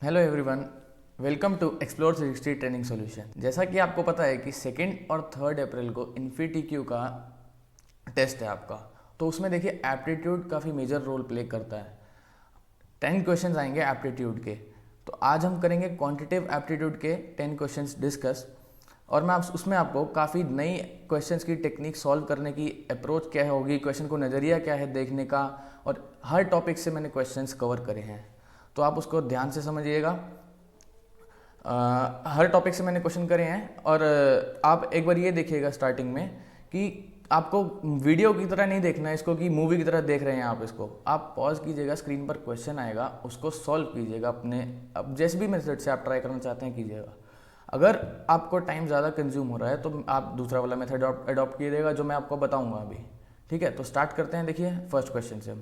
Hello everyone, welcome to explore 360 training solution. जैसा कि आपको पता है कि 2 और 3 अप्रैल को इन्फीटीक्यू का टेस्ट है आपका, तो उसमें देखिए एप्टीट्यूड काफ़ी मेजर रोल प्ले करता है। 10 क्वेश्चंस आएंगे एप्टीट्यूड के। तो आज हम करेंगे क्वांटिटेटिव एप्टीट्यूड के 10 क्वेश्चंस डिस्कस, और मैं उसमें आपको काफ़ी नई क्वेश्चंस की टेक्निक सॉल्व करने की अप्रोच क्या होगी, क्वेश्चन को नज़रिया क्या है देखने का, और हर टॉपिक से मैंने क्वेश्चंस कवर करे हैं, तो आप उसको ध्यान से समझिएगा। हर टॉपिक से मैंने क्वेश्चन करे हैं, और आप एक बार ये देखिएगा स्टार्टिंग में कि आपको वीडियो की तरह नहीं देखना है इसको कि मूवी की तरह देख रहे हैं आप इसको। आप पॉज कीजिएगा, स्क्रीन पर क्वेश्चन आएगा, उसको सॉल्व कीजिएगा अपने अब जैसे भी मेथड से आप ट्राई करना चाहते हैं कीजिएगा। अगर आपको टाइम ज़्यादा कंज्यूम हो रहा है तो आप दूसरा वाला मेथड अडॉप्ट कीजिएगा जो मैं आपको बताऊंगा अभी। ठीक है, तो स्टार्ट करते हैं। देखिए फर्स्ट क्वेश्चन से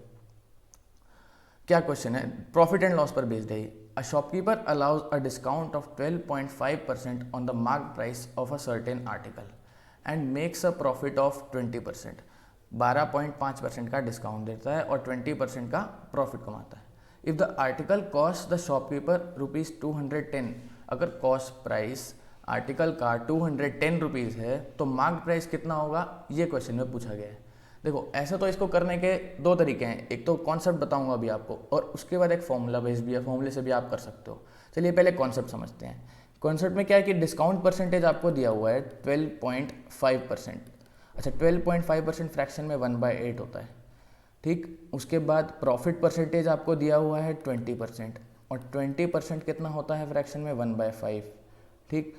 क्या क्वेश्चन है, प्रॉफिट एंड लॉस पर बेस्ड है। A shopkeeper allows a discount of 12.5% on the mark price of a certain article and makes a profit of 20%। 12.5% का डिस्काउंट देता है और 20% का प्रॉफिट कमाता है। If the article cost the shopkeeper ₹210, अगर कॉस्ट प्राइस आर्टिकल का 210 रुपीज़ है तो मार्क प्राइस कितना होगा, ये क्वेश्चन में पूछा गया है। देखो ऐसे तो इसको करने के दो तरीके हैं, एक तो कॉन्सेप्ट बताऊंगा अभी आपको, और उसके बाद एक फॉर्मूला बेस भी है, फॉर्मूले से भी आप कर सकते हो। चलिए पहले कॉन्सेप्ट समझते हैं। कॉन्सेप्ट में क्या है कि डिस्काउंट परसेंटेज आपको दिया हुआ है 12.5%। अच्छा, 12.5% फ्रैक्शन में 1/8 होता है। ठीक, उसके बाद प्रॉफिट परसेंटेज आपको दिया हुआ है 20%, और 20% कितना होता है फ्रैक्शन में 1/5। ठीक,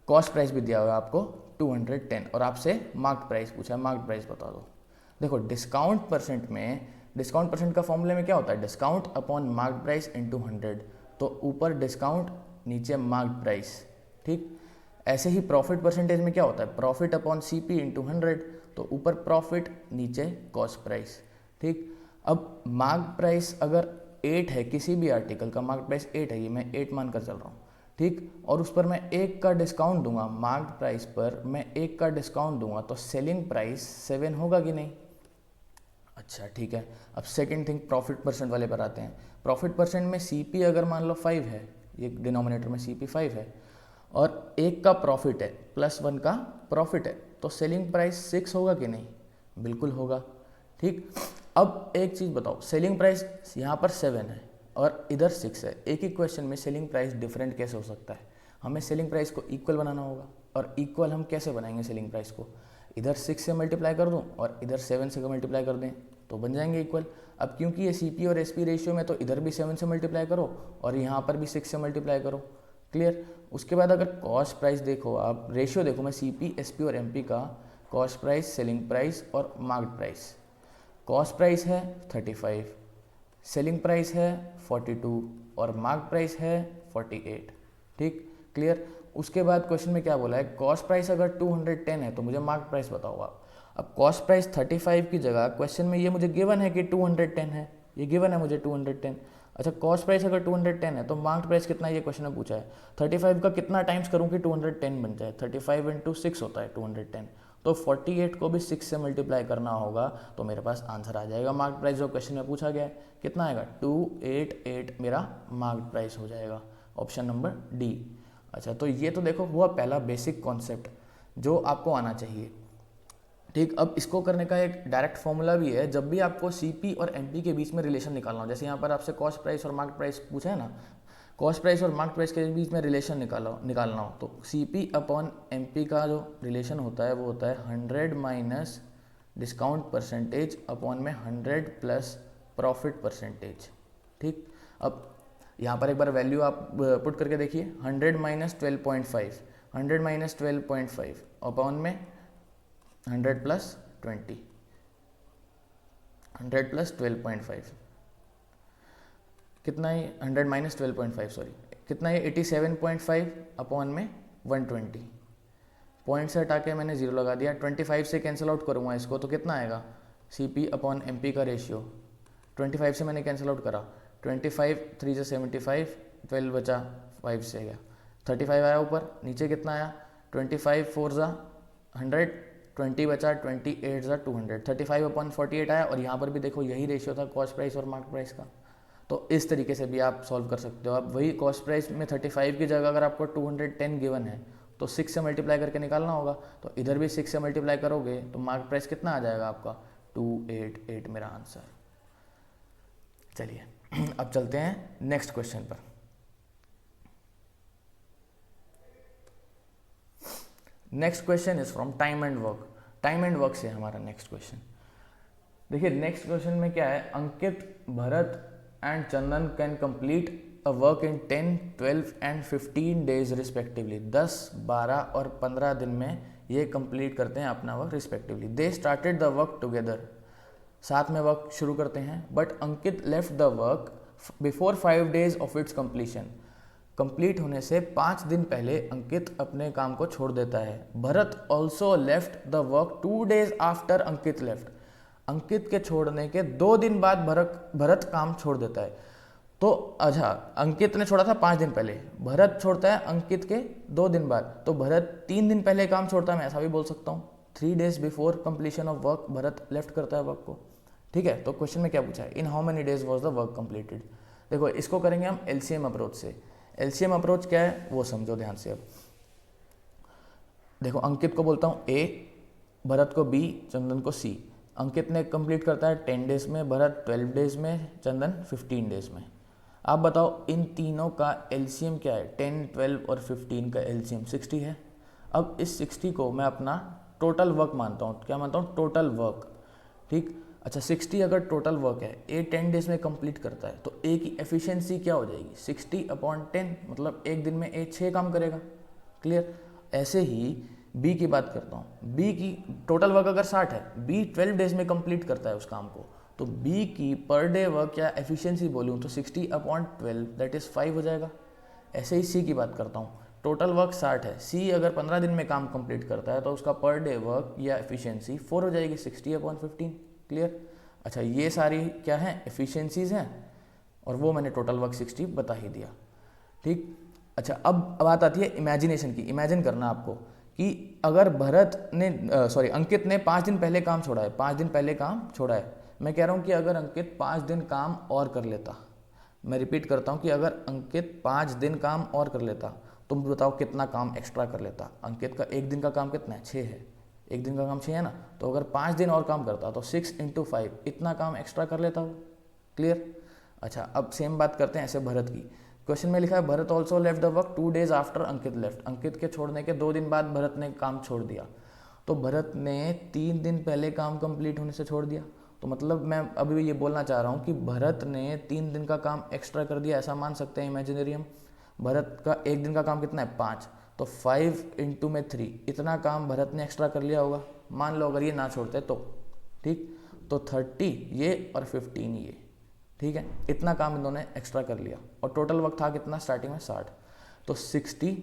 कॉस्ट प्राइस भी दिया हुआ है आपको 210, और आपसे मार्क प्राइस पूछा है, मार्क प्राइस बता दो। देखो डिस्काउंट परसेंट का फॉर्मूले में क्या होता है, discount upon mark price into 100। तो ऊपर डिस्काउंट नीचे मार्क प्राइस। ठीक, ऐसे ही प्रॉफिट परसेंटेज में क्या होता है, प्रॉफिट अपॉन सीपी इंटू 100। तो ऊपर प्रॉफिट नीचे कॉस्ट प्राइस। ठीक, अब मार्क प्राइस अगर 8 है, किसी भी आर्टिकल का मार्क प्राइस 8 है, ये मैं 8 मान कर चल रहा हूँ। ठीक, और उस पर मैं 1 का डिस्काउंट दूंगा, मार्क प्राइस पर मैं 1 का डिस्काउंट दूंगा, तो सेलिंग प्राइस 7 होगा कि नहीं। अच्छा ठीक है, अब सेकंड थिंग प्रॉफिट परसेंट वाले पर आते हैं। प्रॉफिट परसेंट में सीपी अगर मान लो 5 है, ये डिनोमिनेटर में सीपी 5 है, और 1 का प्रॉफिट है प्लस 1 का प्रॉफिट है, तो सेलिंग प्राइस 6 होगा कि नहीं, बिल्कुल होगा। ठीक, अब एक चीज़ बताओ, सेलिंग प्राइस यहाँ पर 7 है और इधर 6 है, एक ही क्वेश्चन में सेलिंग प्राइस डिफरेंट कैसे हो सकता है। हमें सेलिंग प्राइस को इक्वल बनाना होगा, और इक्वल हम कैसे बनाएंगे सेलिंग प्राइस को, इधर 6 से मल्टीप्लाई कर दूं और इधर 7 से मल्टीप्लाई कर दें तो बन जाएंगे इक्वल। अब क्योंकि ये सीपी और एसपी रेशियो में, तो इधर भी 7 से मल्टीप्लाई करो और यहाँ पर भी 6 से मल्टीप्लाई करो। क्लियर। उसके बाद अगर कॉस्ट प्राइस देखो, आप रेशियो देखो, मैं सीपी एसपी और एमपी का कॉस्ट प्राइस, सेलिंग प्राइस और मार्केट प्राइस। कॉस्ट प्राइस है 35, सेलिंग प्राइस है 42 और मार्क प्राइस है 48। ठीक, क्लियर। उसके बाद क्वेश्चन में क्या बोला है, कॉस्ट प्राइस अगर 210 है तो मुझे मार्क प्राइस बताओ आप। अब कॉस्ट प्राइस 35 की जगह क्वेश्चन में ये मुझे गिवन है कि 210 है, ये गिवन है मुझे 210। अच्छा, कॉस्ट प्राइस अगर 210 है तो मार्क प्राइस कितना है, ये क्वेश्चन में पूछा है। 35 का कितना टाइम्स करूँ कि 210 बन जाए, 35 इंटू 6 होता है 210, तो 48 को भी 6 से मल्टीप्लाई करना होगा, तो मेरे पास आंसर आ जाएगा। मार्क प्राइस जो क्वेश्चन में पूछा गया है कितना आएगा, 288 मेरा मार्क प्राइस हो जाएगा, ऑप्शन नंबर डी। अच्छा, तो ये तो देखो हुआ पहला बेसिक कॉन्सेप्ट जो आपको आना चाहिए। ठीक, अब इसको करने का एक डायरेक्ट फॉर्मूला भी है। जब भी आपको सीपी और एमपी के बीच में रिलेशन निकालना हो, जैसे यहाँ पर आपसे कॉस्ट प्राइस और मार्केट प्राइस पूछा है ना, कॉस्ट प्राइस और मार्केट प्राइस के बीच में रिलेशन निकालना हो, तो सीपी अपॉन एमपी का जो रिलेशन होता है वो होता है 100 माइनस डिस्काउंट परसेंटेज अपॉन में 100 प्लस प्रॉफिट परसेंटेज। ठीक, अब यहाँ पर एक बार वैल्यू आप पुट करके देखिए, 100 माइनस 12.5, 100 माइनस 12.5 अपॉन में 100 प्लस 20, 100 प्लस 12.5 कितना है, 100 माइनस 12.5 सॉरी कितना है, 87.5 अपॉन में 120। पॉइंट से हटा के मैंने जीरो लगा दिया, 25 से कैंसिल आउट करूँगा इसको तो कितना आएगा, C P upon M P का रेशियो 25 से मैंने कैंसिल आउट करा, 25 3 से 75, 12 बचा 5 से गया, 35 आया ऊपर, नीचे कितना आया 25 4 ज़ा 100, 20 बचा 28 ज़ा 200, 35 अपॉन 48 आया, और यहाँ पर भी देखो यही रेशियो था कॉस्ट प्राइस और मार्केट प्राइस का, तो इस तरीके से भी आप सॉल्व कर सकते हो। आप वही कॉस्ट प्राइस में 35 की जगह अगर आपको 210 गिवन है तो 6 से मल्टीप्लाई करके निकालना होगा, तो इधर भी 6 से मल्टीप्लाई करोगे तो मार्क प्राइस कितना आ जाएगा आपका 288 मेरा आंसर। चलिए अब चलते हैं नेक्स्ट क्वेश्चन पर। Next question is from time and work. Time and work से हमारा नेक्स्ट क्वेश्चन। देखिए नेक्स्ट क्वेश्चन में क्या है, Ankit, Bharat and Chandan can complete a work in 10, 12 and 15 days respectively. 10, 12 और 15 दिन में ये कंप्लीट करते हैं अपना work respectively. They started the work together, साथ में वर्क शुरू करते हैं, but Ankit left the work before 5 days of its completion. Complete होने से 5 दिन पहले अंकित अपने काम को छोड़ देता है। Bharat also left the work 2 days after Ankit left. Ankit के छोड़ने के 2 दिन बाद भरत काम छोड़ देता है। तो अच्छा, अंकित ने छोड़ा था 5 दिन पहले, भरत छोड़ता है अंकित के 2 दिन बाद, तो भरत 3 दिन पहले काम छोड़ता है, मैं ऐसा भी बोल सकता हूँ। 3 days before completion of work Bharat left करता है वर्क को। ठीक है, तो क्वेश्चन में क्या पूछा है, in how many days was the work completed. देखो इसको करेंगे हम एलसीएम अप्रोच से। एलसीएम अप्रोच क्या है वो समझो ध्यान से। अब देखो अंकित को बोलता हूँ ए, भरत को बी, चंदन को सी। अंकित ने कंप्लीट करता है 10 डेज में, भरत 12 डेज में, चंदन 15 डेज में। आप बताओ इन तीनों का एलसीएम क्या है। 10, 12 और 15 का एलसीएम 60 है। अब इस 60 को मैं अपना टोटल वर्क मानता हूँ। क्या मानता हूँ, टोटल वर्क। ठीक, अच्छा 60 अगर टोटल वर्क है, ए 10 डेज में कंप्लीट करता है, तो ए की एफिशिएंसी क्या हो जाएगी 60/10, मतलब एक दिन में ए 6 काम करेगा। क्लियर। ऐसे ही बी की बात करता हूँ। बी की टोटल वर्क अगर 60 है, बी 12 डेज में कंप्लीट करता है उस काम को, तो बी की पर डे वर्क या एफिशिएंसी बोलूँ तो 60/12 दैट इज़ 5 हो जाएगा। ऐसे ही सी की बात करता हूँ। टोटल वर्क 60 है, सी अगर 15 दिन में काम कंप्लीट करता है तो उसका पर डे वर्क या एफिशिएंसी 4 हो जाएगी, 60/15। क्लियर। अच्छा ये सारी क्या है, एफिशिएंसीज हैं, और वो मैंने टोटल वर्क 60 बता ही दिया। ठीक। अच्छा अब बात आती है इमेजिनेशन की। इमेजिन करना आपको कि अगर भरत ने अंकित ने 5 दिन पहले काम छोड़ा है, 5 दिन पहले काम छोड़ा है। मैं कह रहा हूँ कि अगर अंकित 5 दिन काम और कर लेता, मैं रिपीट करता हूँ कि अगर अंकित 5 दिन काम और कर लेता, तुम बताओ कितना काम एक्स्ट्रा कर लेता। अंकित का एक दिन का काम कितना है, 6 है, एक दिन का काम 6 है ना, तो अगर 5 दिन और काम करता तो 6 × 5 इतना काम एक्स्ट्रा कर लेता वो। क्लियर। अच्छा अब सेम बात करते हैं ऐसे भरत की। क्वेश्चन में लिखा है Bharat also left the work 2 days after Ankit left. Ankit के छोड़ने के 2 दिन बाद भरत ने काम छोड़ दिया, तो भरत ने 3 दिन पहले काम कंप्लीट होने से छोड़ दिया। तो मतलब मैं अभी भी ये बोलना चाह रहा हूँ कि भरत ने 3 दिन का काम एक्स्ट्रा कर दिया, ऐसा मान सकते हैं इमेजिनरी हम। भरत का एक दिन का काम कितना है, 5, तो 5 × 3 इतना काम भरत ने एक्स्ट्रा कर लिया होगा। मान लो अगर ये ना छोड़ते तो। ठीक, तो 30 ये और 15 ये। ठीक है, इतना काम इन दोनों ने एक्स्ट्रा कर लिया, और टोटल वक्त था कितना स्टार्टिंग में 60, तो 60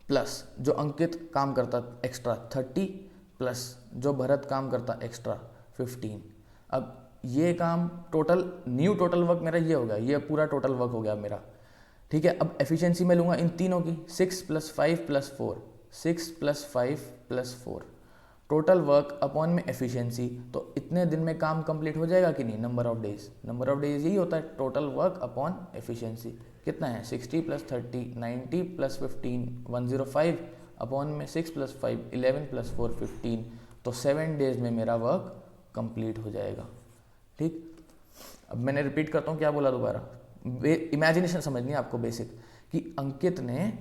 प्लस जो अंकित काम करता एक्स्ट्रा 30 प्लस जो भरत काम करता एक्स्ट्रा 15। अब ये काम टोटल न्यू टोटल वर्क मेरा ये हो गया, ये पूरा टोटल वर्क हो गया मेरा। ठीक है, अब एफिशिएंसी मैं लूँगा इन तीनों की, 6 + 5 + 4, 6 + 5 + 4 टोटल वर्क अपॉन में एफिशिएंसी। तो इतने दिन में काम कंप्लीट हो जाएगा कि नहीं, number of days. Number of days यही होता है, टोटल वर्क अपॉन एफिशिएंसी। कितना है 60 + 30 90 + 15 105 अपॉन में 6 + 5 11 + 4 15, तो 7 डेज में मेरा वर्क कंप्लीट हो जाएगा। ठीक, अब मैंने रिपीट करता हूँ क्या बोला दोबारा। इमेजिनेशन समझनी है आपको बेसिक, कि अंकित ने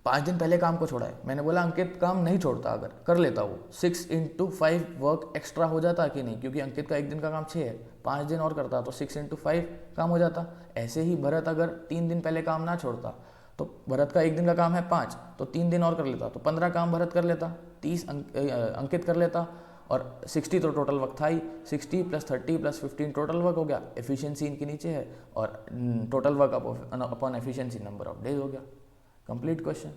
5 दिन पहले काम को छोड़ा है। मैंने बोला अंकित काम नहीं छोड़ता, अगर कर लेता वो 6 × 5 वर्क एक्स्ट्रा हो जाता कि नहीं, क्योंकि अंकित का एक दिन का काम 6 है, 5 दिन और करता तो 6 × 5 काम हो जाता। ऐसे ही भरत अगर 3 दिन पहले काम ना छोड़ता, तो भरत का एक दिन का काम है 5, तो 3 दिन और कर लेता, तो 15 काम भरत कर लेता, 30 अंकित कर लेता, और 60 तो टोटल वर्क था ही। 60 + 30 + 15 टोटल वर्क हो गया, एफिशिएंसी इनके नीचे है, और total work upon efficiency number of days हो गया। Complete question.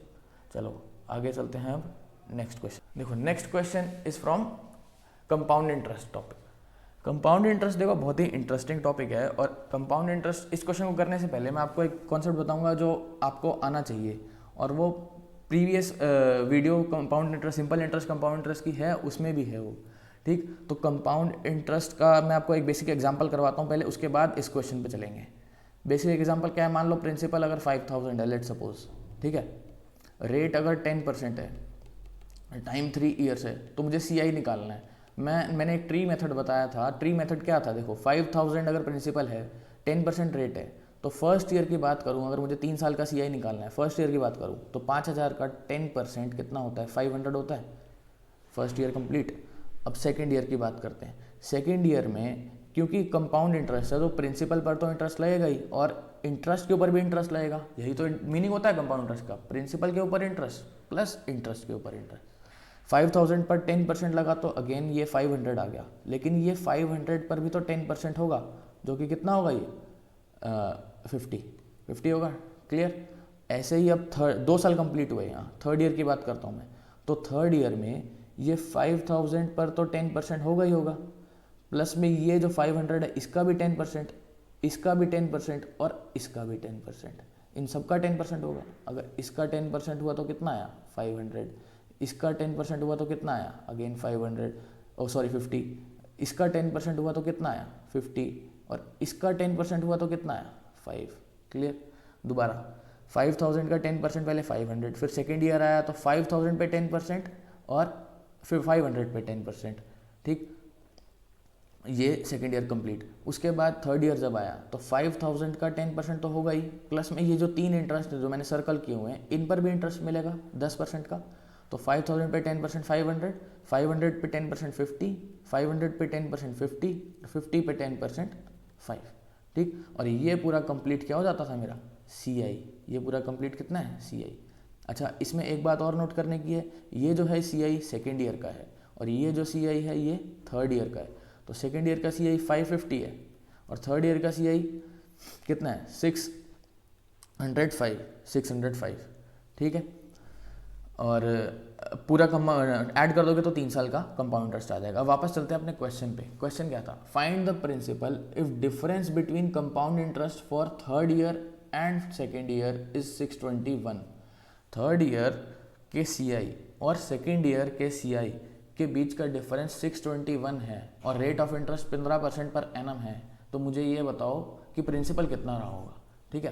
चलो आगे चलते हैं अब नेक्स्ट क्वेश्चन। देखो next question is from compound interest topic. Compound interest देखो बहुत ही इंटरेस्टिंग टॉपिक है, और कंपाउंड इंटरेस्ट इस क्वेश्चन को करने से पहले मैं आपको एक कॉन्सेप्ट बताऊंगा जो आपको आना चाहिए, और वो previous video compound interest, simple interest compound interest की है, उसमें भी है वो। ठीक, तो कंपाउंड इंटरेस्ट का मैं आपको एक बेसिक एग्जांपल करवाता हूँ पहले, उसके बाद इस क्वेश्चन पे चलेंगे। बेसिक एग्जांपल क्या है, मान लो प्रिंसिपल अगर 5000 है, लेट सपोज, ठीक है, रेट अगर 10% है, टाइम 3 ईयर्स है, तो मुझे CI निकालना है। मैंने एक ट्री मेथड बताया था। ट्री मेथड क्या था, देखो 5000 अगर प्रिंसिपल है, 10% रेट है, तो फर्स्ट ईयर की बात करूँ, अगर मुझे 3 साल का CI निकालना है, फर्स्ट ईयर की बात करूँ, तो 5000 का 10% कितना होता है, 500 होता है, फर्स्ट ईयर कंप्लीट। अब सेकेंड ईयर की बात करते हैं। सेकेंड ईयर में क्योंकि कंपाउंड इंटरेस्ट है, तो प्रिंसिपल पर तो इंटरेस्ट लगेगा ही, और इंटरेस्ट के ऊपर भी इंटरेस्ट लगेगा। यही तो मीनिंग होता है कंपाउंड इंटरेस्ट का, प्रिंसिपल के ऊपर इंटरेस्ट प्लस इंटरेस्ट के ऊपर इंटरेस्ट। 5000 पर 10% लगा तो अगेन ये 500 आ गया, लेकिन ये 500 पर भी तो 10% होगा, जो कि कितना होगा, ये 50 होगा। क्लियर। ऐसे ही अब 2 साल कंप्लीट हुए, यहाँ थर्ड ईयर की बात करता हूँ मैं, तो थर्ड ईयर में ये 5000 पर तो 10% होगा ही होगा, प्लस में ये जो 500 है इसका भी 10%, इसका भी 10% और इसका भी 10%, इन सबका 10% होगा। अगर इसका 10% हुआ तो कितना आया, 500, इसका 10% हुआ तो कितना आया, अगेन 500, ओ सॉरी 50, इसका 10% हुआ तो कितना आया, 50, और इसका 10% हुआ तो कितना आया, 5। क्लियर। दोबारा 5000 का 10% पहले 500, फिर सेकेंड ईयर आया तो 5000 पे 10% और फिर 500 पे 10%, ठीक, ये सेकेंड ईयर कंप्लीट। उसके बाद थर्ड ईयर जब आया तो 5000 का 10% तो होगा ही, प्लस में ये जो 3 इंटरेस्ट जो मैंने सर्कल किए हुए हैं, इन पर भी इंटरेस्ट मिलेगा 10% का। तो 5000 पे 10% 500, 500 पे 10% 50, 500 पे 10% 50, 50 पे 10% 5, ठीक। और ये पूरा कंप्लीट क्या हो जाता था मेरा, CI। ये पूरा कंप्लीट कितना है, CI। अच्छा, इसमें एक बात और नोट करने की है, ये जो है CI सेकेंड ईयर का है, और ये जो CI है ये थर्ड ईयर का है। तो सेकेंड ईयर का CI 550 है, और थर्ड ईयर का CI कितना है, 605, ठीक है। और पूरा ऐड कर दोगे तो 3 साल का कंपाउंड इंटरेस्ट आ जाएगा। अब वापस चलते हैं अपने क्वेश्चन पे। क्वेश्चन क्या था, find the principal if difference between compound interest for third year and second year is 621। Third year के CI और सेकेंड ईयर के CI के बीच का डिफरेंस 621 है, और rate of interest 15% per annum है, तो मुझे ये बताओ कि प्रिंसिपल कितना रहा होगा। ठीक है,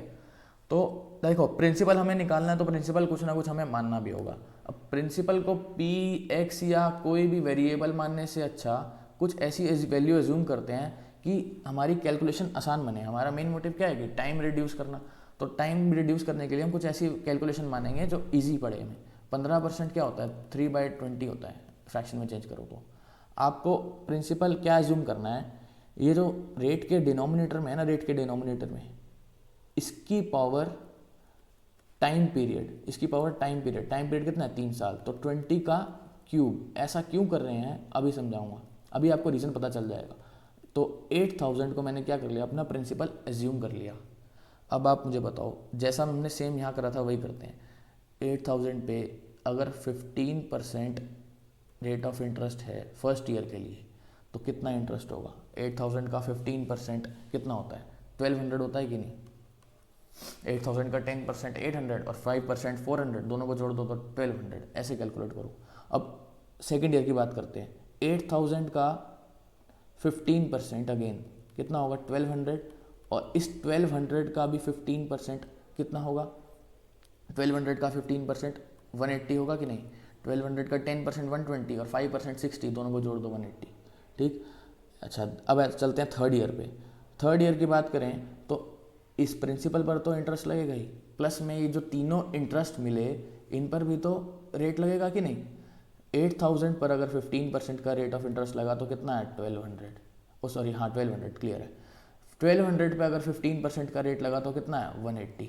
तो देखो प्रिंसिपल हमें निकालना है, तो प्रिंसिपल कुछ ना कुछ हमें मानना भी होगा। अब प्रिंसिपल को PX या कोई भी वेरिएबल मानने से अच्छा कुछ ऐसी वैल्यू एज्यूम करते हैं कि हमारी कैलकुलेशन आसान बने। हमारा मेन मोटिव क्या है कि टाइम रिड्यूस करना, तो टाइम रिड्यूस करने के लिए हम कुछ ऐसी कैलकुलेशन मानेंगे जो ईजी पड़े हमें। 15% क्या होता है, 3/20 होता है, फ्रैक्शन में चेंज करो तो। आपको प्रिंसिपल क्या एज्यूम करना है, ये जो रेट के डिनोमिनेटर में है ना, रेट के डिनोमिनेटर में इसकी पावर टाइम पीरियड, इसकी पावर टाइम पीरियड कितना है, 3 साल, तो 20 का क्यूब। ऐसा क्यों कर रहे हैं अभी समझाऊंगा, अभी आपको रीज़न पता चल जाएगा। तो 8000 को मैंने क्या कर लिया, अपना प्रिंसिपल एज्यूम कर लिया। अब आप मुझे बताओ, जैसा हमने सेम यहाँ करा था वही करते हैं। 8000 पे अगर 15% रेट ऑफ इंटरेस्ट है फर्स्ट ईयर के लिए, तो कितना इंटरेस्ट होगा। 8000 का 15% कितना होता है, 1200 होता है कि नहीं। 8000 का 10% 800 और 5% 400, दोनों को जोड़ दो तो 1200, ऐसे कैलकुलेट करो। अब सेकेंड ईयर की बात करते हैं। 8000 का 15% अगेन कितना होगा, 1200, और इस 1200 का भी 15% कितना होगा, 1200 का 15% 180 होगा कि नहीं। 1200 का 10% 120 और 5% 60, दोनों को जोड़ दो 180, ठीक। अच्छा, अब चलते हैं थर्ड ईयर पे। थर्ड ईयर की बात करें तो इस प्रिंसिपल पर तो इंटरेस्ट लगेगा ही, प्लस में ये जो तीनों इंटरेस्ट मिले इन पर भी तो रेट लगेगा कि नहीं। 8000 पर अगर 15% का रेट ऑफ इंटरेस्ट लगा तो कितना है, 1200, ओ सॉरी हाँ 1200, क्लियर है। 1200 पे अगर 15% का रेट लगा तो कितना है, 180।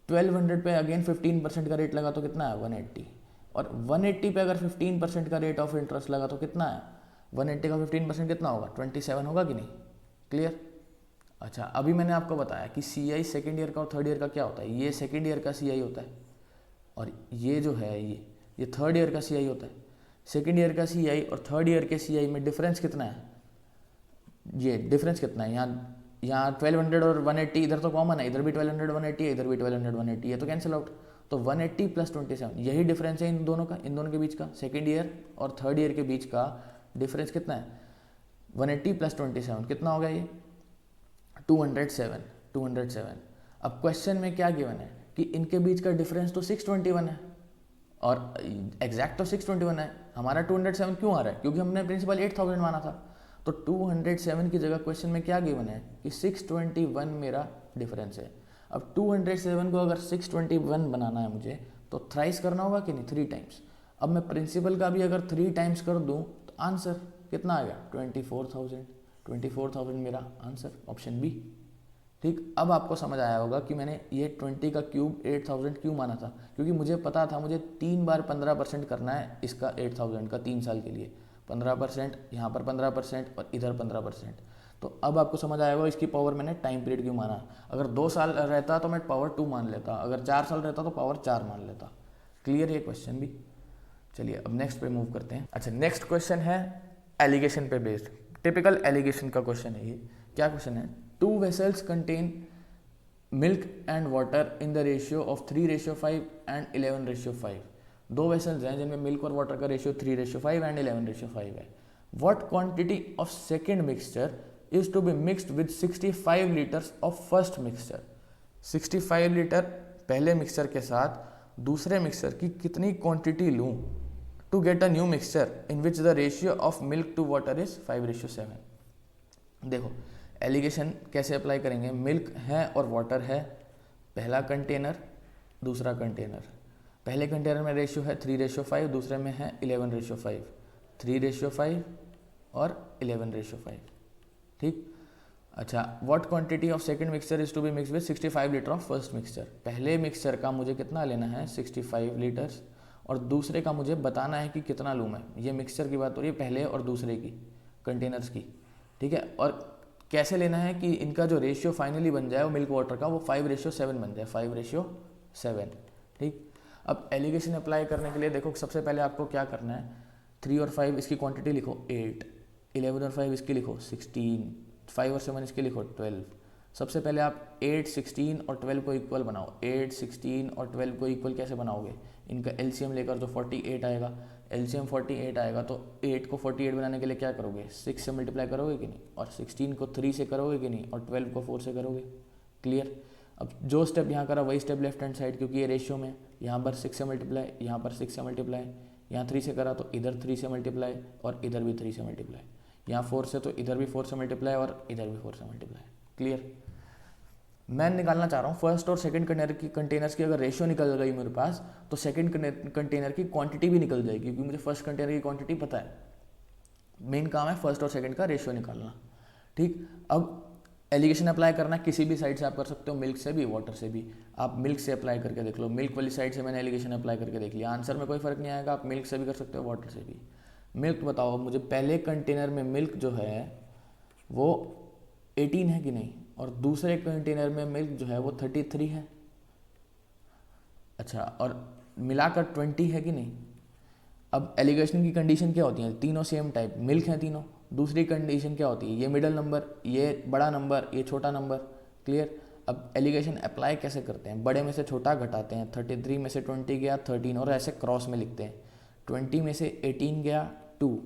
1200 पे अगेन 15% का रेट लगा तो कितना है, 180। और 180 पे अगर 15% का रेट ऑफ इंटरेस्ट लगा तो कितना है, 180 का 15% कितना होगा, 27 होगा कि नहीं। क्लियर। अच्छा, अभी मैंने आपको बताया कि CI सेकेंड ईयर का और थर्ड ईयर का क्या होता है। ये सेकेंड ईयर का CI होता है, और ये जो है ये थर्ड ईयर का CI होता है। सेकेंड ईयर का CI और थर्ड ईयर के CI में डिफरेंस कितना है, ये डिफरेंस कितना है, यहाँ 1200 और 180, इधर तो कॉमन है, इधर भी 1200 180 है, इधर भी 1200 180 है, तो कैंसिल आउट। तो 180 + 27, यही डिफरेंस है इन दोनों का, इन दोनों के बीच का, सेकेंड ईयर और थर्ड ईयर के बीच का डिफरेंस कितना है 180 प्लस 27 कितना हो गया ये 207। अब क्वेश्चन में क्या गिवन है कि इनके बीच का डिफरेंस तो 621 है और एग्जैक्ट तो 621 है, हमारा 207 क्यों आ रहा है क्योंकि हमने प्रिंसिपल 8000 माना था। तो 207 की जगह क्वेश्चन में क्या गिवन है कि 621 मेरा डिफरेंस है। अब 207 को अगर 621 बनाना है मुझे तो थ्राइस करना होगा कि नहीं 3 टाइम्स। अब मैं प्रिंसिपल का भी अगर 3 टाइम्स कर दूं तो आंसर कितना आ गया 24,000 मेरा आंसर ऑप्शन बी। ठीक, अब आपको समझ आया होगा कि मैंने ये 20 का क्यूब 8000 क्यों माना था, क्योंकि मुझे पता था मुझे 3 बार 15% करना है इसका 8000 का 3 साल के लिए, 15% यहाँ पर 15% और इधर 15%। तो अब आपको समझ आया होगा इसकी पावर मैंने टाइम पीरियड क्यों माना। अगर 2 साल रहता तो मैं पावर 2 मान लेता, अगर 4 साल रहता तो पावर 4 मान लेता। क्लियर ये क्वेश्चन भी। चलिए अब नेक्स्ट पे मूव करते हैं। अच्छा, नेक्स्ट क्वेश्चन है एलिगेशन पे बेस्ड, टिपिकल एलिगेशन का क्वेश्चन है ये। क्या क्वेश्चन है 2 vessels contain milk and water in the ratio of 3:5 and 11:5। 2 vessels हैं जिनमें मिल्क और वाटर का रेशियो 3:5 एंड 11:5 है। What quantity of second mixture is to be mixed with 65 liters of first mixture। 65 litre पहले mixture के साथ दूसरे mixture की कितनी क्वांटिटी लूँ to get a new mixture in which the ratio of milk to water is 5:7। देखो allegation कैसे apply करेंगे, मिल्क है और वाटर है, पहला कंटेनर दूसरा कंटेनर, पहले कंटेनर में रेशियो है 3:5, दूसरे में है 11:5, 3:5 और 11:5। ठीक, अच्छा, what quantity of second mixture is to be mix with 65 litre of first mixture. पहले मिक्सचर का मुझे कितना लेना है 65 लीटर्स और दूसरे का मुझे बताना है कि कितना लूँ मैं। ये मिक्सचर की बात हो रही है पहले और दूसरे की कंटेनर्स की। ठीक है, और कैसे लेना है कि इनका जो रेशियो फाइनली बन जाए वो मिल्क वाटर का वो 5:7 बन जाए, 5:7। ठीक, अब एलिगेशन अप्लाई करने के लिए देखो सबसे पहले आपको क्या करना है, 3 और 5 इसकी क्वांटिटी लिखो 8, 11 और 5 इसकी लिखो 16, 5 और 7 इसके लिखो 12। सबसे पहले आप 8, 16 और 12 को इक्वल बनाओ। 8, 16 और 12 को इक्वल कैसे बनाओगे, इनका एलसीएम लेकर जो 48 आएगा, एलसीएम 48 आएगा तो 8 को 48 बनाने के लिए क्या करोगे 6 से मल्टीप्लाई करोगे कि नहीं, और 16 को 3 से करोगे कि नहीं, और 12 को 4 से करोगे। क्लियर। अब जो स्टेप यहाँ करा वही स्टेप लेफ्ट हैंड साइड, क्योंकि ये रेशियो में यहाँ पर 6 से मल्टीप्लाई, यहाँ पर 6 से मल्टीप्लाई, यहाँ 3 से करा तो इधर 3 से मल्टीप्लाई और इधर भी 3 से मल्टीप्लाई, यहाँ 4 से तो इधर भी 4 से मल्टीप्लाई और इधर भी 4 से मल्टीप्लाई। क्लियर। मैं निकालना चाह रहा हूँ फर्स्ट और सेकंड कंटेनर्स की अगर रेशियो निकल गई मेरे पास तो सेकंड कंटेनर की क्वांटिटी भी निकल जाएगी, क्योंकि मुझे फर्स्ट कंटेनर की क्वांटिटी पता है। मेन काम है फर्स्ट और सेकंड का रेशियो निकालना। ठीक, अब एलिगेशन अप्लाई करना किसी भी साइड से आप कर सकते हो, मिल्क से भी वाटर से भी। आप मिल्क से अप्लाई करके देख लो, मिल्क वाली साइड से मैंने एलिगेशन अप्लाई करके देख लिया, आंसर में कोई फर्क नहीं आएगा। आप मिल्क से भी कर सकते हो वाटर से भी। मिल्क बताओ मुझे, पहले कंटेनर में मिल्क जो है वो 18 है कि नहीं, और दूसरे कंटेनर में मिल्क जो है वो 33 है। अच्छा, और मिलाकर 20 है कि नहीं। अब एलिगेशन की कंडीशन क्या होती है, तीनों सेम टाइप मिल्क हैं तीनों। दूसरी कंडीशन क्या होती है, ये मिडल नंबर, ये बड़ा नंबर, ये छोटा नंबर। क्लियर। अब एलिगेशन अप्लाई कैसे करते हैं, बड़े में से छोटा घटाते हैं, 33 में से 20 गया 13 और ऐसे क्रॉस में लिखते हैं। 20 में से 18 गया 2,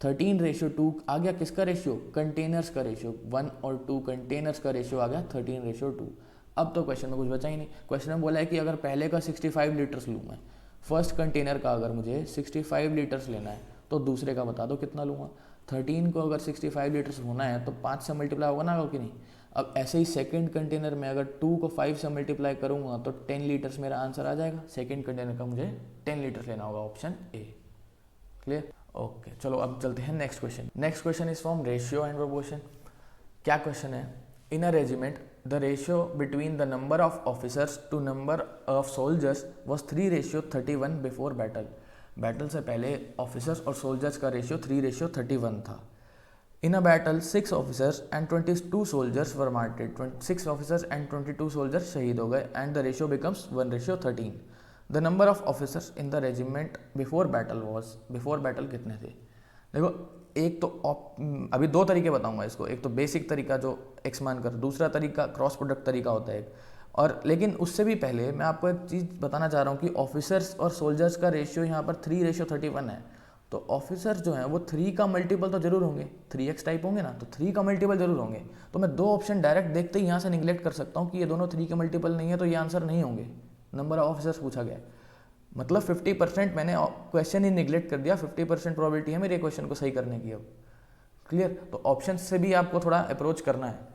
13:2 आ गया किसका रेशियो, कंटेनर्स का रेशियो। 1 और 2 कंटेनर्स का रेशियो आ गया 13:2। अब तो क्वेश्चन में कुछ बचा ही नहीं। क्वेश्चन में बोला है कि अगर पहले का 65 लीटर्स लूँ मैं, फर्स्ट कंटेनर का अगर मुझे 65 लीटर्स लेना है तो दूसरे का बता दो कितना लूँगा। 13 को अगर 65 लीटर्स होना है तो 5 से मल्टीप्लाई होगा ना कि नहीं। अब ऐसे ही सेकंड कंटेनर में अगर 2 को 5 से मल्टीप्लाई करूँगा तो 10 लीटर्स मेरा आंसर आ जाएगा। सेकंड कंटेनर का मुझे 10 लीटर्स लेना होगा, ऑप्शन ए। क्लियर। ओके, चलो अब चलते हैं next question. Next question is from ratio and proportion. क्या क्वेश्चन है, in a regiment the ratio between the number of officers to number of soldiers was 3:31 before battle. Battle से पहले officers और soldiers का रेशियो 3:31 था। In a battle 6 officers and 22 soldiers were martyred. 6 officers and 22 soldiers शहीद हो गए and the ratio becomes 1:13। The number of officers in the regiment before battle was, before battle कितने थे। देखो एक तो अभी 2 तरीके बताऊंगा इसको, एक तो बेसिक तरीका जो एक्स मान कर, दूसरा तरीका क्रॉस प्रोडक्ट तरीका होता है। और लेकिन उससे भी पहले मैं आपको एक चीज़ बताना चाह रहा हूँ कि ऑफिसर्स और सोल्जर्स का रेशियो यहाँ पर 3:31 है। तो ऑफिसर्स जो हैं वो 3 का मल्टीपल तो जरूर होंगे, 3x टाइप होंगे ना, तो 3 का मल्टीपल जरूर होंगे। तो मैं 2 ऑप्शन डायरेक्ट देखते ही यहाँ से निगलेक्ट कर सकता हूँ कि ये दोनों 3 के मल्टीपल नहीं है, तो ये आंसर नहीं होंगे। नंबर ऑफ ऑफिसर्स पूछा गया है, मतलब 50% मैंने क्वेश्चन ही निगलेक्ट कर दिया, 50% प्रोबेबिलिटी है मेरे क्वेश्चन को सही करने की। अब क्लियर? तो ऑप्शन से भी आपको थोड़ा अप्रोच करना है।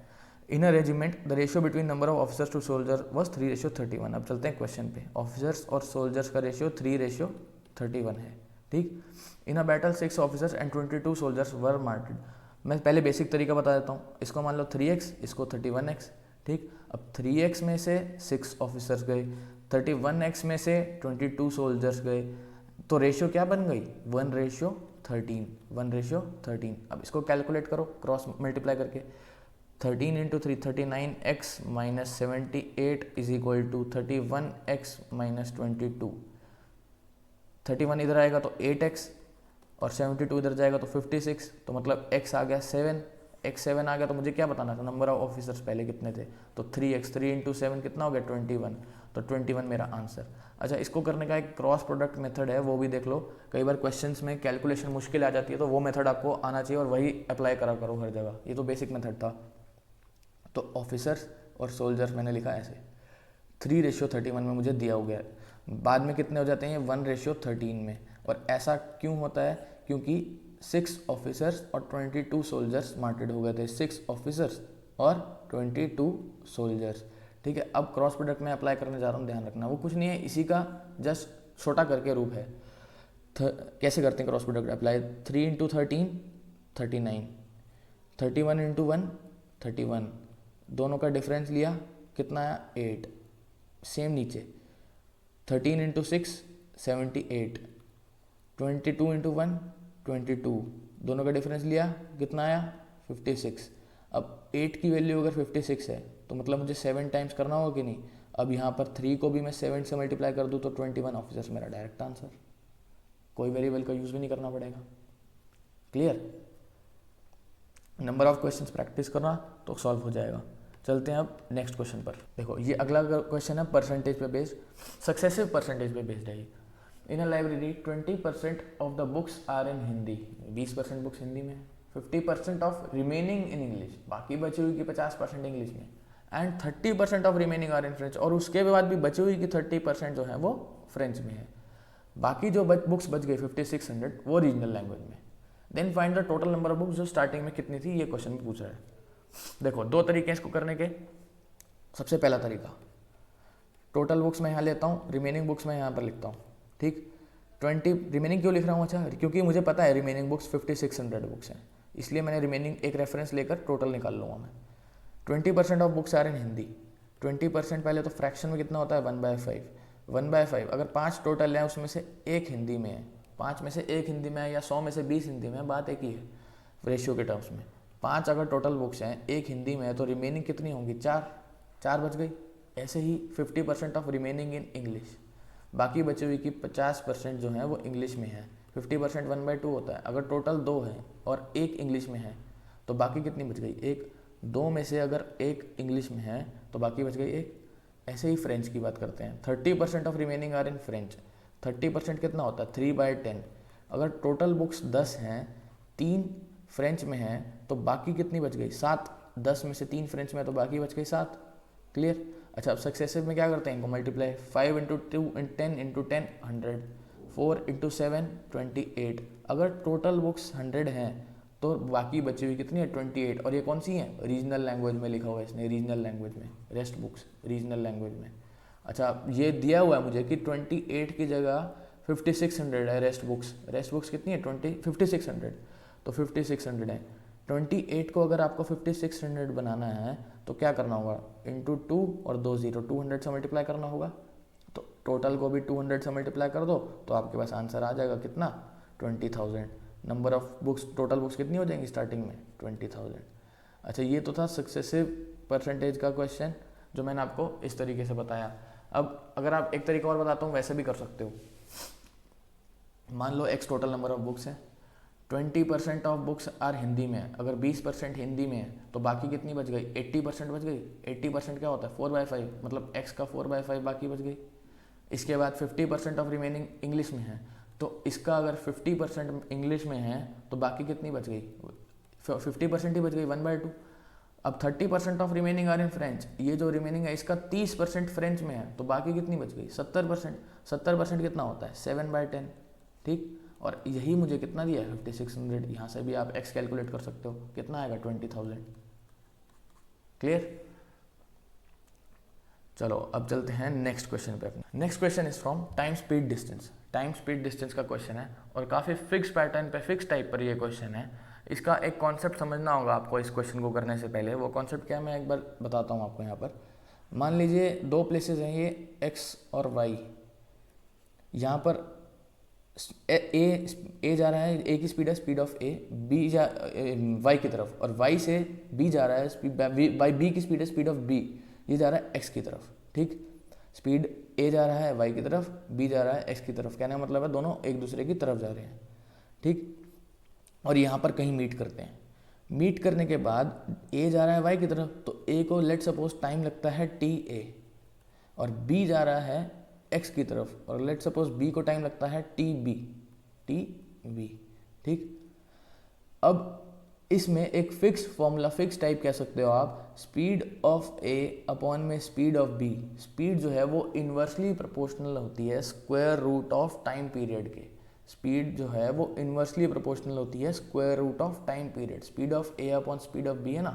In a regiment the ratio between number of officers to soldier was 3:31। अब चलते हैं क्वेश्चन पे। ऑफिसर्स और सोल्जर्स का रेशियो 3:31 है, ठीक। In a battle 6 officers and 22 soldiers were martyred. मैं पहले बेसिक तरीका बता देता हूँ। इसको मान लो 3x, इसको 31x, ठीक। अब 3x में से 6 ऑफिसर्स गए, 31x में से 22 सोल्जर्स गए, तो रेशियो क्या बन गई? 1:13, 1:13। अब इसको कैलकुलेट करो क्रॉस मल्टीप्लाई करके। 13 into 3 39x minus 78 is equal to 31x minus 22। 31 इधर आएगा तो 8x और 72 इधर जाएगा तो 56, तो मतलब x आ गया 7, x 7 आ गया। तो मुझे क्या बताना था? नंबर ऑफ ऑफिसर्स पहले कितने थे? तो 3x, 3 इंटू 7 कितना हो गया? 21, तो 21 मेरा आंसर। अच्छा, इसको करने का एक क्रॉस प्रोडक्ट मेथड है, वो भी देख लो। कई बार क्वेश्चंस में कैलकुलेशन मुश्किल आ जाती है, तो वो मेथड आपको आना चाहिए और वही अप्लाई करा करो हर जगह। ये तो बेसिक मेथड था। तो ऑफिसर्स और सोल्जर्स मैंने लिखा ऐसे, 3:31 में मुझे दिया हो गया है। बाद में कितने हो जाते हैं? 1:13 में। और ऐसा क्यों होता है? क्योंकि 6 ऑफिसर्स और 22 सोल्जर्स मार्टिड हो गए थे। 6 ऑफिसर्स और 22 सोल्जर्स, ठीक है। अब क्रॉस प्रोडक्ट में अप्लाई करने जा रहा हूँ, ध्यान रखना। वो कुछ नहीं है, इसी का जस्ट छोटा करके रूप है। कैसे करते हैं cross product apply? 3 into 13 39, 31 into 1 31, दोनों का डिफरेंस लिया, कितना आया? 8। सेम नीचे 13 इंटू 6 78, 22 इंटू 1 22, दोनों का डिफरेंस लिया, कितना आया? 56। अब 8 की वैल्यू अगर 56 है तो मतलब मुझे 7 टाइम्स करना होगा कि नहीं? अब यहाँ पर 3 को भी मैं 7 से मल्टीप्लाई कर दूँ तो 21 ऑफिसर्स मेरा डायरेक्ट आंसर। कोई वेरिएबल का यूज़ भी नहीं करना पड़ेगा। Clear? Number of questions practice करना तो सॉल्व हो जाएगा। चलते हैं अब नेक्स्ट क्वेश्चन पर। देखो, ये अगला क्वेश्चन है परसेंटेज पे बेस्ड, सक्सेसिव परसेंटेज पे बेस्ड है ये। In a library 20% of the books are in Hindi, 20% books Hindi में, 50% ऑफ रिमेनिंग इन इंग्लिश, बाकी बची हुई की 50% इंग्लिश में, and 30% of remaining are in French, और उसके बाद भी बची हुई की 30% जो है वो फ्रेंच में है। बाकी जो बुक्स बच गई 5600 वो रीजनल लैंग्वेज में। Then find the total number of books, जो स्टार्टिंग में कितनी थी ये क्वेश्चन में पूछ रहा है। देखो, 2 तरीके हैं इसको करने के। सबसे पहला तरीका, टोटल बुक्स मैं यहाँ लेता हूँ, रिमेनिंग बुक्स मैं यहाँ पर लिखता हूँ, ठीक। 20 रिमेनिंग क्यों लिख रहा हूँ? अच्छा, क्योंकि मुझे पता है रिमेनिंग बुक्स 5600 बुक्स हैं, इसलिए मैंने रिमेनिंग एक रेफरेंस लेकर टोटल निकाल लूँगा मैं। 20% of books are in Hindi, 20% पहले तो फ्रैक्शन में कितना होता है? 1/5, 1/5। अगर 5 टोटल है उसमें से एक हिंदी में है, 5 में से एक हिंदी में है या 100 में से 20 हिंदी में है, बात एक ही है रेशियो के टर्म्स में। 5 अगर टोटल बुक्स हैं, एक हिंदी में है, तो रिमेनिंग कितनी होंगी? 4 बच गई। ऐसे ही 50% ऑफ रिमेनिंग इन इंग्लिश, बाकी बची हुई की 50% जो है वो इंग्लिश में है। 50% 1/2 होता है। अगर टोटल 2 है और एक इंग्लिश में है तो बाकी कितनी बच गई? एक। 2 में से अगर एक इंग्लिश में है तो बाकी बच गई एक। ऐसे ही फ्रेंच की बात करते हैं, 30% of remaining are in French. 30% कितना होता है? 3/10। अगर टोटल बुक्स 10 हैं, 3 फ्रेंच में है, तो बाकी कितनी बच गई? 7। 10 में से 3 फ्रेंच में, तो बाकी बच गई 7। क्लियर? अच्छा, अब सक्सेसिव में क्या करते हैं? इनको मल्टीप्लाई, 5 इंटू 2 10 इंटू 10 100, 4 इंटू 7 28। अगर टोटल बुक्स 100 हैं तो बाकी बची हुई कितनी है? 28। और ये कौन सी है? रीजनल लैंग्वेज में लिखा हुआ है इसने, रीजनल लैंग्वेज में, रेस्ट बुक्स रीजनल लैंग्वेज में। अच्छा, ये दिया हुआ है मुझे कि 28 की जगह 5600 है रेस्ट बुक्स। रेस्ट बुक्स कितनी है? 5600, तो 5600 है। 28 को अगर आपको 5600 बनाना है तो क्या करना होगा? इंटू 2 और 2 0, 200 से मल्टीप्लाई करना होगा। तो टोटल को भी 200 से मल्टीप्लाई कर दो तो आपके पास आंसर आ जाएगा कितना? 20,000। Number of books, total books कितनी हो जाएंगी स्टार्टिंग में? 20,000। अच्छा, ये तो था सक्सेसिव परसेंटेज का क्वेश्चन जो मैंने आपको इस तरीके से बताया। अब अगर आप एक तरीका और बताता हूँ, वैसे भी कर सकते हो। मान लो x total number of books है, 20% ऑफ बुक्स आर हिंदी में है। अगर 20% हिंदी में है तो बाकी कितनी बच गई? 80% बच गई। 80% क्या होता है? 4/5, मतलब x का 4/5 बाकी बच गई। इसके बाद 50% ऑफ रिमेनिंग इंग्लिश में है, तो इसका अगर 50% इंग्लिश में है तो बाकी कितनी बच गई? 50% ही बच गई, 1/2। अब 30% of remaining are in French, ये जो रिमेनिंग है इसका 30% फ्रेंच में है, तो बाकी कितनी बच गई? 70%। 70% कितना होता है? 7/10। ठीक, और यही मुझे कितना दिया है? 5600। यहाँ से भी आप एक्स कैलकुलेट कर सकते हो, कितना आएगा? 20,000। क्लियर? चलो अब चलते हैं नेक्स्ट क्वेश्चन पे अपना। Next question is from time speed distance. Time speed distance का क्वेश्चन है और काफ़ी फिक्स पैटर्न पे, फिक्स टाइप पर ये क्वेश्चन है। इसका एक कॉन्सेप्ट समझना होगा आपको इस क्वेश्चन को करने से पहले। वो कॉन्सेप्ट क्या है मैं एक बार बताता हूँ आपको। यहाँ पर मान लीजिए दो प्लेसेस हैं, ये एक्स और वाई। यहाँ पर ए जा रहा है, ए की स्पीड है स्पीड ऑफ ए, बी जा वाई की तरफ, और वाई से बी जा रहा है स्पीड बाई, बी की स्पीड है स्पीड ऑफ बी, ये जा रहा है एक्स की तरफ। ठीक, स्पीड ए जा रहा है वाई की तरफ, बी जा रहा है एक्स की तरफ। कहने का मतलब है दोनों एक दूसरे की तरफ जा रहे हैं। ठीक, और यहाँ पर कहीं मीट करते हैं। मीट करने के बाद ए जा रहा है वाई की तरफ, तो ए को लेट सपोज टाइम लगता है टी ए, और बी जा रहा है एक्स की तरफ, और लेट सपोज बी को टाइम लगता है टी बी। ठीक, अब इसमें एक फिक्स फॉर्मूला, फिक्स टाइप कह सकते हो आप, स्पीड ऑफ ए अपॉन में स्पीड ऑफ बी। स्पीड जो है वो इन्वर्सली प्रोपोर्शनल होती है square root of time period के। स्पीड जो है वो इन्वर्सली प्रोपोर्शनल होती है square root of time period. Speed of A upon speed of B है ना,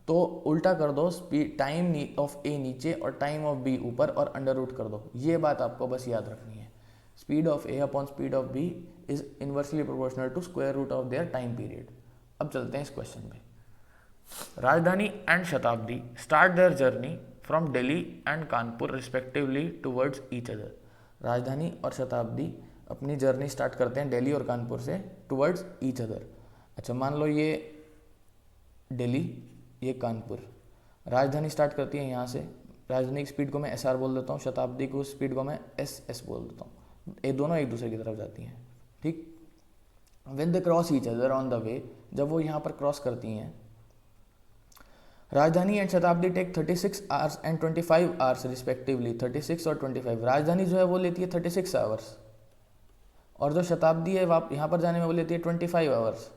तो उल्टा कर दो, स्पीड टाइम ऑफ ए नीचे और टाइम ऑफ बी ऊपर, और अंडर रूट कर दो। ये बात आपको बस याद रखनी है। Speed of A upon speed of B is inversely proportional to square root of their time period. अब चलते हैं इस क्वेश्चन पे। Rajdhani and Shatabdi start their journey from Delhi and Kanpur respectively towards each other. Rajdhani और शताब्दी अपनी जर्नी स्टार्ट करते हैं दिल्ली और कानपुर से टुवर्ड्स ईच अदर। अच्छा, मान लो ये दिल्ली, ये कानपुर। राजधानी स्टार्ट करती है यहाँ से। राजधानी की स्पीड को मैं एस आर बोल देता हूँ, शताब्दी को स्पीड को मैं एस एस बोल देता हूँ। ये दोनों एक दूसरे की तरफ जाती हैं। ठीक, when they cross each other on the way, जब वो यहाँ पर क्रॉस करती हैं, Rajdhani and Shatabdi take 36 hours and 25 hours respectively. 36 और 25। राजधानी जो है वो लेती है 36 आवर्स, और जो शताब्दी है यहाँ पर जाने में वो लेती है 25 आवर्स।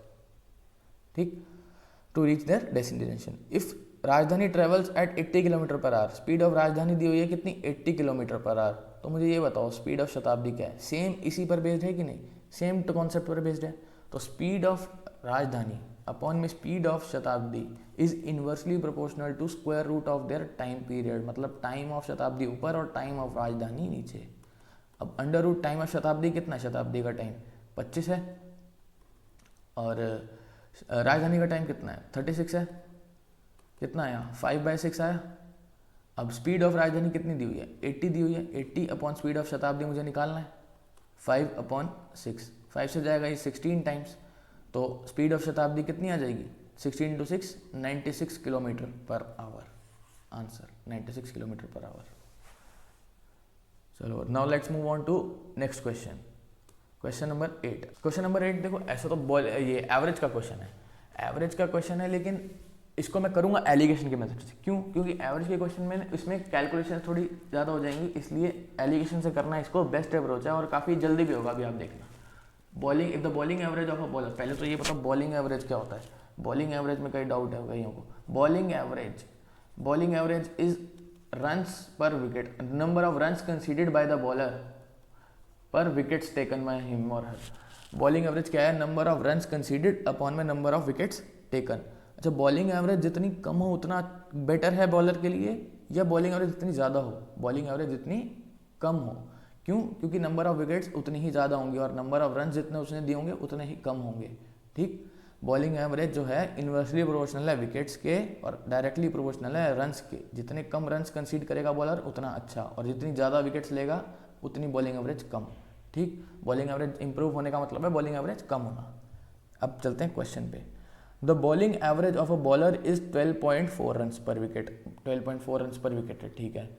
ठीक, to reach their destination. If Rajdhani travels at 80 kilometre per hour, speed of Rajdhani दी हुई है कितनी? 80 किलोमीटर पर आवर। तो मुझे ये बताओ स्पीड ऑफ शताब्दी क्या है? सेम इसी पर बेस्ड है कि नहीं? सेम तो कॉन्सेप्ट पर बेस्ड है। तो स्पीड ऑफ राजधानी अपॉन में speed of Shatabdi is inversely proportional to square root of their time period. मतलब टाइम ऑफ शताब्दी ऊपर और टाइम ऑफ राजधानी नीचे। अब अंडर रूट टाइम ऑफ शताब्दी कितना है? शताब्दी का टाइम 25 है, और राजधानी का टाइम कितना है? 36 है। कितना आया? 5/6 आया। अब स्पीड ऑफ राजधानी कितनी दी हुई है? 80 दी हुई है। 80 अपॉन स्पीड ऑफ शताब्दी मुझे निकालना है। 5/6, 5 से जाएगा ये 16 टाइम्स, तो स्पीड ऑफ शताब्दी कितनी आ जाएगी? 16 × 6 96 kilometre per hour. Answer 96 kilometre per hour. चलो now let's move on to next question. Question number 8। Question number 8 देखो, ऐसा तो ये एवरेज का क्वेश्चन है। एवरेज का क्वेश्चन है, लेकिन इसको मैं करूँगा एलिगेशन के मेथड से। क्यों? क्योंकि एवरेज के क्वेश्चन में इसमें कैलकुलेशन थोड़ी ज़्यादा हो जाएंगी, इसलिए एलिगेशन से करना इसको बेस्ट अप्रोच है, और काफ़ी जल्दी भी होगा। अभी आप देखना, bowling if the bowling average of a bowler. पहले तो ये बताओ बॉलिंग एवरेज क्या होता है। बॉलिंग एवरेज में कई डाउट है कईयों को। Bowling average is runs per wicket, number of runs considered by the bowler पर विकेट्स टेकन बाय हिम और हर। बॉलिंग एवरेज क्या है? Number of runs considered upon में नंबर ऑफ विकेट्स टेकन। अच्छा, बॉलिंग एवरेज जितनी कम हो उतना बेटर है बॉलर के लिए, या बॉलिंग एवरेज जितनी ज़्यादा हो? बॉलिंग एवरेज जितनी कम हो। क्यों? क्योंकि नंबर ऑफ विकेट्स उतनी ही ज़्यादा होंगे, और नंबर ऑफ रन जितने उसने दिए होंगे उतने ही कम होंगे। ठीक, बॉलिंग एवरेज जो है इन्वर्सली प्रोपोर्शनल है विकेट्स के, और डायरेक्टली प्रोपोर्शनल है रन्स के। जितने कम रन्स कंसीड करेगा बॉलर उतना अच्छा, और जितनी ज़्यादा विकेट्स लेगा उतनी बॉलिंग एवरेज कम। ठीक, बॉलिंग एवरेज इंप्रूव होने का मतलब है बॉलिंग एवरेज कम होना। अब चलते हैं क्वेश्चन पे। The bowling average of a bowler is 12.4 runs per wicket. 12.4 runs per wicket है, ठीक है।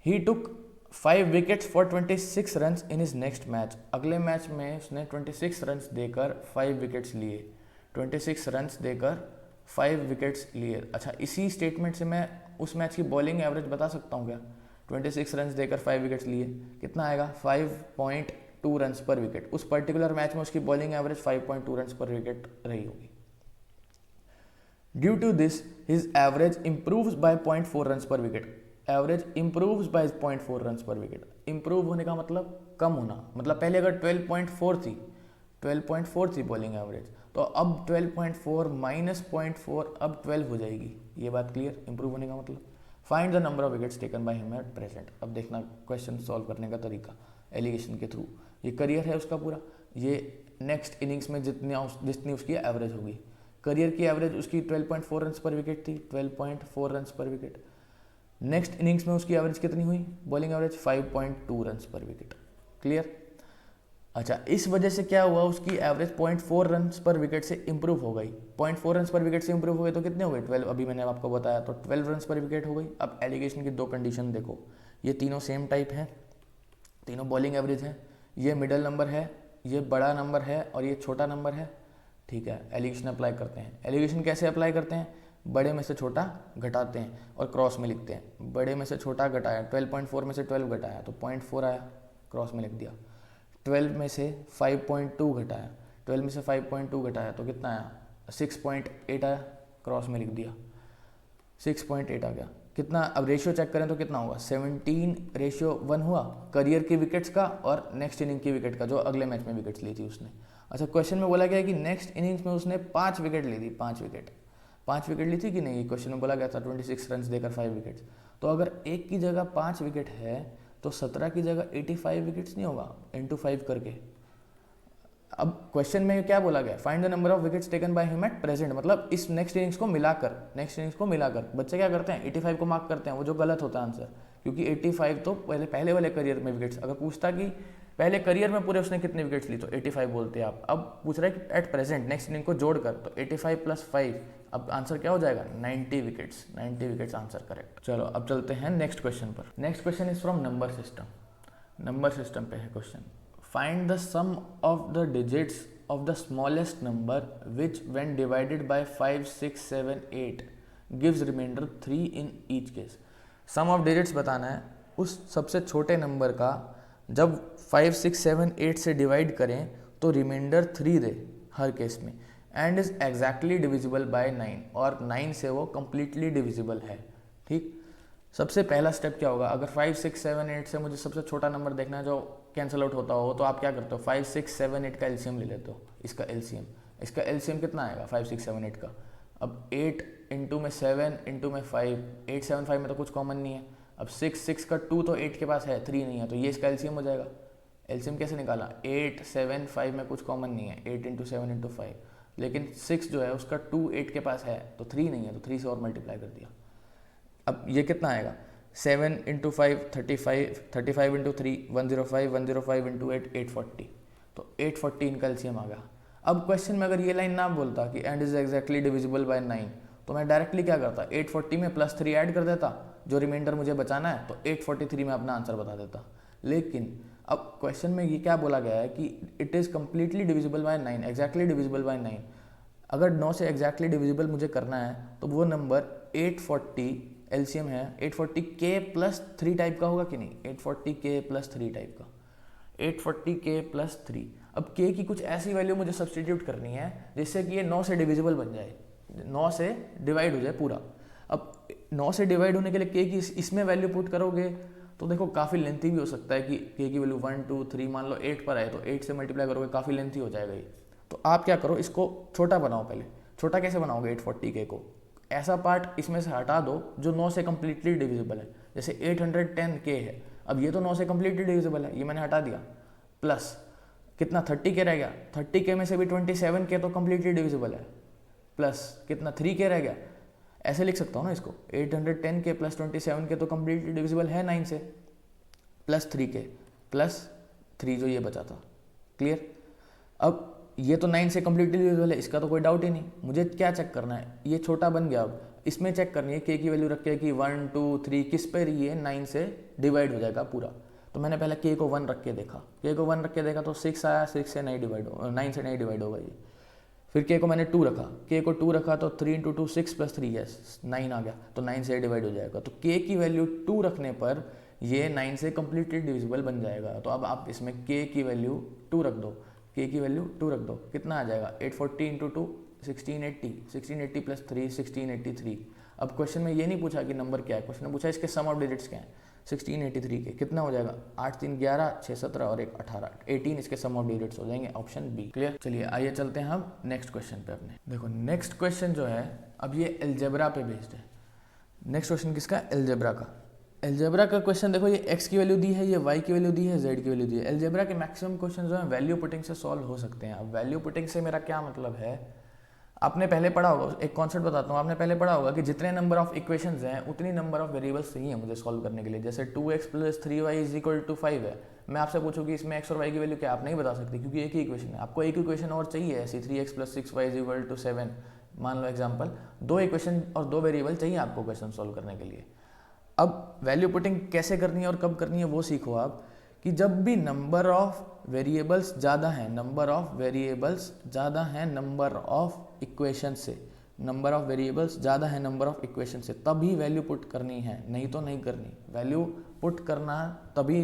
ही टुक 5 wickets for 26 runs in his next match. अगले मैच में उसने 26 रन्स देकर 5 विकेट्स लिए। 26 रन्स देकर 5 विकेट्स लिए। अच्छा, इसी स्टेटमेंट से मैं उस मैच की बॉलिंग एवरेज बता सकता हूँ क्या? 26 रन्स देकर 5 विकेट्स लिए, कितना आएगा? 5.2 5.2 रन्स पर विकेट। उस पर्टिकुलर मैच में उसकी bowling average 5.2 runs per wicket रही होगी। Due to this his average improves by 0.4 runs per wicket. Average improves by 0.4 runs per wicket. Improve होने का मतलब कम होना, मतलब पहले अगर 12.4 थी बॉलिंग एवरेज, तो अब 12.4 माइनस 0.4 अब 12 हो जाएगी। ये बात क्लियर, इंप्रूव होने का मतलब। Find the number of wickets taken by him at present. अब देखना क्वेश्चन सॉल्व करने का तरीका एलिगेशन के थ्रू। ये करियर है उसका पूरा, ये नेक्स्ट इनिंग्स में जितनी उसकी एवरेज होगी। करियर की एवरेज उसकी 12.4 रन्स पर विकेट थी, 12.4 runs per wicket. Next innings में उसकी एवरेज कितनी हुई bowling average? 5.2 runs per wicket. Clear. अच्छा, इस वजह से क्या हुआ, उसकी एवरेज 0.4 रन्स पर विकेट से इंप्रूव हो गई। 0.4 रन्स पर विकेट से इंप्रूव हो गई तो कितने हो गए? 12। अभी मैंने आपको बताया, तो 12 रन्स पर विकेट हो गई। अब एलिगेशन की दो कंडीशन देखो, ये तीनों सेम टाइप हैं, तीनों बॉलिंग एवरेज हैं। ये मिडल नंबर है, ये बड़ा नंबर है और ये छोटा नंबर है। ठीक है, एलिगेशन अप्लाई करते हैं। एलिगेशन कैसे अप्लाई करते हैं? बड़े में से छोटा घटाते हैं और क्रॉस में लिखते हैं। बड़े में से छोटा घटाया, 12.4 में से 12 घटाया तो 0.4 आया, क्रॉस में लिख दिया। 12 में से 5.2 घटाया, 12 में से 5.2 घटाया तो कितना आया? 6.8 आया, क्रॉस में लिख दिया। 6.8 आ गया। कितना, अब रेशियो चेक करें तो कितना होगा? 17:1 हुआ करियर की विकेट्स का और नेक्स्ट इनिंग की विकेट का, जो अगले मैच में विकेट्स ली थी उसने। अच्छा, क्वेश्चन में बोला गया है कि नेक्स्ट इनिंग्स में उसने 5 विकेट ली थी। 5 विकेट ली थी कि नहीं? क्वेश्चन में बोला गया था 26 रन देकर 5 विकेट्स। तो अगर एक की जगह 5 विकेट है तो 17 की जगह 85 विकेट्स नहीं होगा, इंटू 5 करके। अब क्वेश्चन में क्या बोला गया? Find the number of wickets taken by him at present, मतलब इस नेक्स्ट इनिंग्स को मिलाकर बच्चे क्या करते हैं? 85 को मार्क करते हैं, वो जो गलत होता है आंसर, क्योंकि 85 तो पहले वाले करियर में विकेट्स। अगर पूछता कि पहले करियर में पूरे उसने कितने विकेट्स ली तो 85 बोलते हैं आप। अब पूछ रहा है कि एट प्रेजेंट नेक्स्ट इनिंग को जोड़कर, तो 85 + 5, अब आंसर क्या हो जाएगा? 90 विकेट्स। 90 wickets answer correct. चलो अब चलते हैं नेक्स्ट क्वेश्चन पर। Next question is from number system पे है question. Find the sum of the digits of the smallest number which when divided by 5, 6, 7, 8 gives remainder 3 in each case. Sum of digits बताना है उस सबसे छोटे number का जब 5, 6, 7, 8 से डिवाइड करें तो रिमाइंडर 3 दे हर केस में, and is exactly divisible by 9, और 9 से वो कंप्लीटली डिविजिबल है। ठीक, सबसे पहला स्टेप क्या होगा? अगर 5, 6, 7, 8 से मुझे सबसे छोटा नंबर देखना है जो कैंसिल आउट होता हो, तो आप क्या करते हो? 5, 6, 7, 8 का एलसीएम ले लेते हो। इसका एलसीएम कितना आएगा 5, 6, 7, 8 का? अब 8 इंटू में 7 इंटू में 5, 8, 7, 5 में तो कुछ कॉमन नहीं है। अब 6 का 2 तो 8 के पास है, 3 नहीं है, तो ये इसका एलसीएम हो जाएगा। एलसीएम कैसे निकाला? 8, 7, 5 में कुछ कॉमन नहीं है, 8 इंटू 7 इंटू 5, लेकिन 6 जो है उसका 2 8 के पास है तो 3 नहीं है, तो 3 से और मल्टीप्लाई कर दिया। अब ये कितना आएगा? 7 इंटू 5 35, 35 इंटू 3 105, 105 इंटू 8 840, तो 840 इनका एलसीएम आ गया। अब क्वेश्चन में अगर ये लाइन ना बोलता कि and is exactly divisible by 9, तो मैं डायरेक्टली क्या करता? 840 में +3 ऐड कर देता, जो रिमाइंडर मुझे बचाना है, तो 843 में अपना आंसर बता देता। लेकिन अब क्वेश्चन में ये क्या बोला गया है कि it is completely divisible by 9, exactly divisible by 9। अगर 9 से एग्जैक्टली डिविजिबल मुझे करना है तो वो नंबर 840 एलसीएम है, 840k + 3 टाइप का होगा कि नहीं? 840k + 3 टाइप का, 840k + 3। अब k की कुछ ऐसी वैल्यू मुझे सब्सटीट्यूट करनी है जिससे कि ये 9 से डिविजिबल बन जाए, 9 से डिवाइड हो जाए पूरा। अब 9 से डिवाइड होने के लिए k की इसमें वैल्यू पुट करोगे तो देखो काफ़ी लेंथी भी हो सकता है कि k की वैल्यू 1, 2, 3 मान लो 8 पर आए तो 8 से मल्टीप्लाई करोगे, काफ़ी लेंथी हो जाएगा ये। तो आप क्या करो, इसको छोटा बनाओ। पहले छोटा कैसे बनाओगे 840k को? ऐसा पार्ट इसमें से हटा दो जो 9 से कम्प्लीटली डिविजिबल है, जैसे 810k है, अब ये तो 9 से कम्प्लीटली डिविजिबल है, ये मैंने हटा दिया। प्लस कितना 30k रह गया, 30k में से भी 27k तो कम्प्लीटली डिविजिबल है, प्लस कितना 3k रह गया। ऐसे लिख सकता हूँ ना इसको, 810k + 27k तो कम्प्लीटली डिविजिबल है 9 से, प्लस 3k प्लस 3 जो ये बचा था। क्लियर। अब ये तो 9 से कम्प्लीटली डिविजिबल है, इसका तो कोई डाउट ही नहीं। मुझे क्या चेक करना है? ये छोटा बन गया, अब इसमें चेक करनी है k की वैल्यू रख के कि 1, 2, 3 किस पर ये 9 से डिवाइड हो जाएगा पूरा। तो मैंने पहले k को 1 रख के देखा, तो 6 आया, 6 से नहीं डिवाइड हो, 9 से नहीं डिवाइड होगा ये। फिर k को मैंने 2 रखा, तो 3 × 2 6 + 3 है 9 आ गया, तो 9 से डिवाइड हो जाएगा। तो k की वैल्यू 2 रखने पर ये 9 से कम्प्लीटली डिविजिबल बन जाएगा। तो अब आप इसमें k की वैल्यू 2 रख दो, k की वैल्यू 2 रख दो, कितना आ जाएगा 840 इंटू 2 1680, 1680 प्लस 3 1683। अब क्वेश्चन में ये नहीं पूछा कि नंबर क्या है, क्वेश्चन ने पूछा इसके सम ऑफ डिजिट्स क्या है। 1683 के कितना हो जाएगा 8 3 11 6 17 और 1 18, 18 इसके सम ऑफ डिजिट्स हो जाएंगे, ऑप्शन बी। क्लियर। चलिए आइए चलते हैं हम नेक्स्ट क्वेश्चन पे अपने। देखो नेक्स्ट क्वेश्चन जो है अब ये अलजेब्रा पे बेस्ड है। नेक्स्ट क्वेश्चन किसका, अलजेब्रा का। अलजेब्रा का क्वेश्चन देखो, ये x की वैल्यू दी है, ये y की वैल्यू दी है, z की वैल्यू दी है। अलजेब्रा के मैक्सिमम क्वेश्चन जो है वैल्यू पुटिंग से सॉल्व हो सकते हैं। अब वैल्यू पुटिंग से मेरा क्या मतलब है, आपने पहले पढ़ा होगा, एक कॉन्सेप्ट बताता हूँ, आपने पहले पढ़ा होगा कि जितने नंबर ऑफ इक्वेशंस हैं उतनी नंबर ऑफ वेरिएबल्स चाहिए मुझे सॉल्व करने के लिए। जैसे 2x + 3y = 5 है, मैं आपसे पूछूँ कि इसमें x और y की वैल्यू क्या, आप नहीं बता सकते क्योंकि एक ही इक्वेशन है। आपको एक इक्वेशन और चाहिए ऐसी, 3x + 6y = 7, मान लो एग्जाम्पल, 2 इक्वेशन और 2 वेरिएबल चाहिए आपको क्वेश्चन सॉल्व करने के लिए। अब वैल्यू पुटिंग कैसे करनी है और कब करनी है वो सीखो आप, कि जब भी नंबर ऑफ वेरिएबल्स ज़्यादा हैं, नंबर ऑफ वेरिएबल्स ज़्यादा हैं नंबर ऑफ इक्वेशन से, नंबर ऑफ वेरिएबल्स ज़्यादा है नंबर ऑफ इक्वेशन से, तभी वैल्यू पुट करनी है, नहीं तो नहीं करनी। वैल्यू पुट करना तभी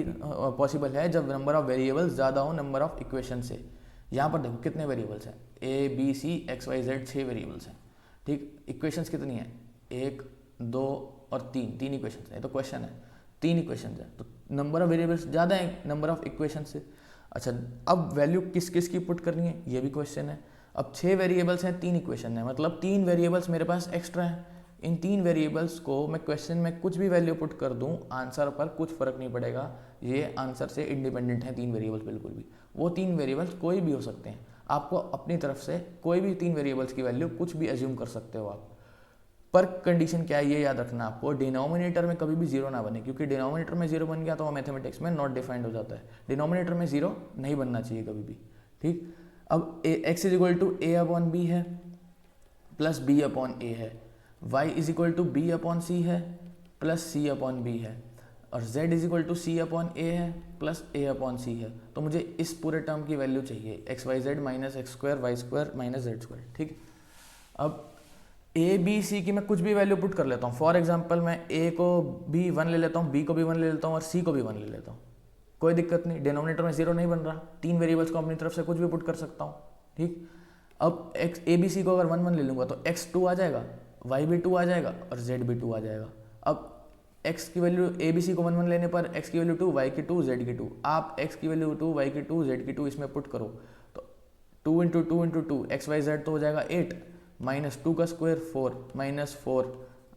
पॉसिबल है जब नंबर ऑफ वेरिएबल्स ज़्यादा हो नंबर ऑफ इक्वेशन से। यहाँ पर देखो कितने वेरिएबल्स हैं, A B C X Y Z, 6 variables हैं, ठीक। इक्वेशंस कितनी है, 1 2 और 3 इक्वेशंस है, तो क्वेश्चन है 3 इक्वेशंस है, तो नंबर ऑफ वेरिएबल्स ज़्यादा है नंबर ऑफ इक्वेशन से। अच्छा, अब वैल्यू किस किस की पुट करनी है ये भी क्वेश्चन है। अब 6 वेरिएबल्स हैं, 3 इक्वेशन है, मतलब 3 वेरिएबल्स मेरे पास एक्स्ट्रा हैं। इन 3 वेरिएबल्स को मैं क्वेश्चन में कुछ भी वैल्यू पुट कर दूं, आंसर पर कुछ फर्क नहीं पड़ेगा, ये आंसर से इंडिपेंडेंट हैं 3 वेरिएबल्स बिल्कुल भी। वो 3 वेरिएबल्स कोई भी हो सकते हैं, आपको अपनी तरफ से कोई भी 3 वेरिएबल्स की वैल्यू कुछ भी एज्यूम कर सकते हो आप। पर कंडीशन क्या है ये याद रखना आपको, डिनोमिनेटर में कभी भी 0 ना बने, क्योंकि डिनोमिनेटर में 0 बन गया तो वो मैथमेटिक्स में नॉट डिफाइंड हो जाता है। डिनोमिनेटर में 0 नहीं बनना चाहिए कभी भी, ठीक। अब x = a/b है प्लस b/a है, y = b/c है प्लस c/b है, और z = c/a है प्लस a/c है। तो मुझे इस पूरे टर्म की वैल्यू चाहिए, xyz minus x² y² minus z², ठीक। अब ए बी सी की मैं कुछ भी वैल्यू पुट कर लेता हूँ। फॉर एग्जांपल मैं ए को भी 1 ले लेता हूँ, बी को भी 1 ले लेता हूँ और सी को भी 1 ले लेता हूँ, कोई दिक्कत नहीं, डिनोमिनेटर में 0 नहीं बन रहा, 3 वेरिएबल्स को अपनी तरफ से कुछ भी पुट कर सकता हूँ, ठीक। अब एक्स ए बी सी को अगर 1 1 ले लूँगा तो x 2 आ जाएगा, y भी 2 आ जाएगा और z भी 2 आ जाएगा। अब x की वैल्यू ए बी सी को 1 1 लेने पर x की वैल्यू 2, y की 2, z की 2, आप x की वैल्यू 2, y की 2, z की 2 इसमें पुट करो तो 2 × 2 × 2 x y z तो हो जाएगा 8, -2 का स्क्वायर 4, -4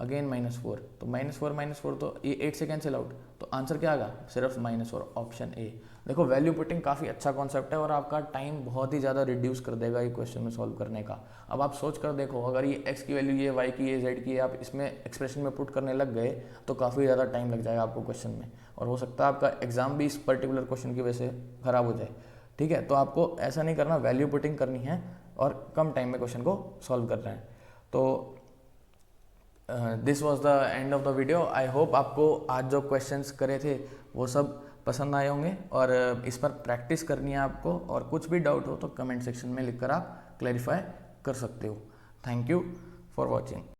अगेन -4, तो -4 तो ये 8 से कैंसिल आउट, तो आंसर क्या आएगा, सिर्फ -4, ऑप्शन ए। देखो वैल्यू पुटिंग काफ़ी अच्छा कॉन्सेप्ट है और आपका टाइम बहुत ही ज़्यादा रिड्यूस कर देगा ये क्वेश्चन में सॉल्व करने का। अब आप सोच कर देखो, अगर ये x की वैल्यू ये y की ये z की है, आप इसमें एक्सप्रेशन में पुट करने लग गए तो काफ़ी ज़्यादा टाइम लग जाएगा आपको क्वेश्चन में, और हो सकता है आपका एग्जाम भी इस पर्टिकुलर क्वेश्चन की वजह से ख़राब हो जाए, ठीक है। तो आपको ऐसा नहीं करना, वैल्यू पुटिंग करनी है और कम टाइम में क्वेश्चन को सॉल्व करना है। तो this was the end of the video. I hope आपको आज जो क्वेश्चंस करे थे वो सब पसंद आए होंगे, और इस पर प्रैक्टिस करनी है आपको, और कुछ भी डाउट हो तो कमेंट सेक्शन में लिखकर आप क्लैरिफाई कर सकते हो। Thank you for watching.